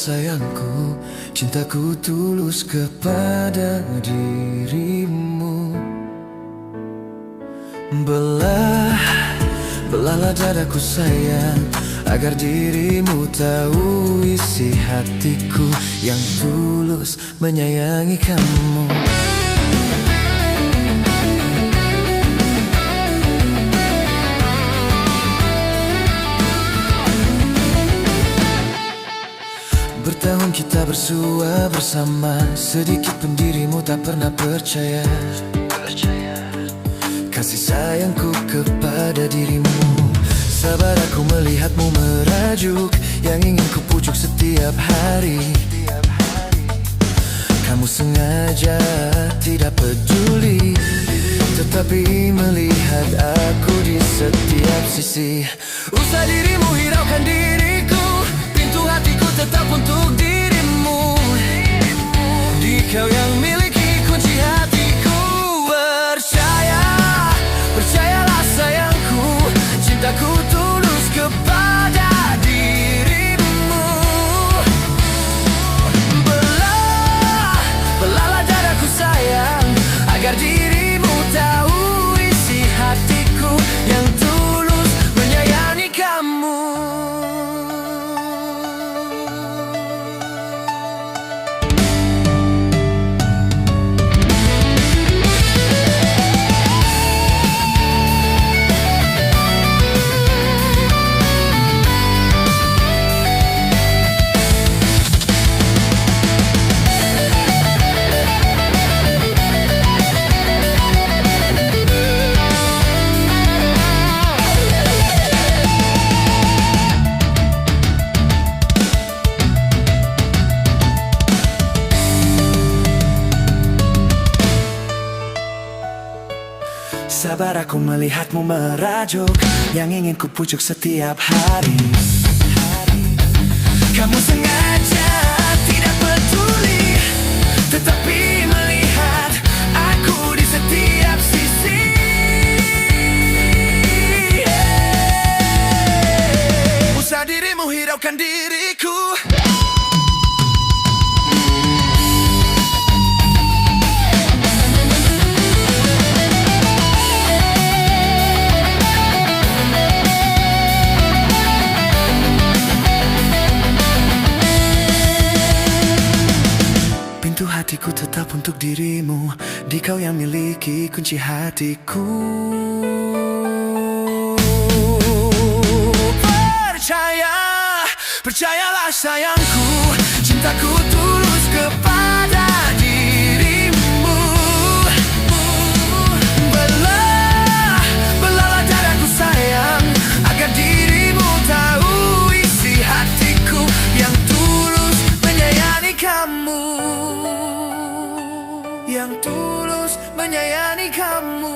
sayangku, cintaku tulus kepada dirimu. Belahlah dadaku sayang, agar dirimu tahu isi hatiku yang tulus menyayangi kamu. Bertahun kita bersua bersama, sedikit pun dirimu tak pernah percaya kasih sayangku kepada dirimu. Sabar aku melihatmu merajuk, yang ingin ku pujuk setiap hari. Kamu sengaja tidak peduli, tetapi melihat aku di setiap sisi. Usah dirimu hiraukan diriku, pintu hatiku tetap untuk dirimu. Di kau yang miliki kunci hatiku. Percayalah sayangku, cintaku tulus kepada dirimu. Belahlah dadaku sayang, agar dirimu tahu isi hatiku yang tulus menyayangi kamu. Sabar aku melihatmu merajuk, yang ingin ku pujuk setiap hari. Kamu sengaja tidak peduli, tetapi melihat aku di setiap sisi. Usah dirimu hiraukan diriku. Pintu hatiku tetap untuk dirimu, di kau yang miliki kunci hatiku. Percayalah sayangku, cintaku tulus kepada dirimu. Belahlah dadaku sayang, agar dirimu tahu isi hatiku yang tulus menyayangi kamu. Yang tulus menyayangi kamu.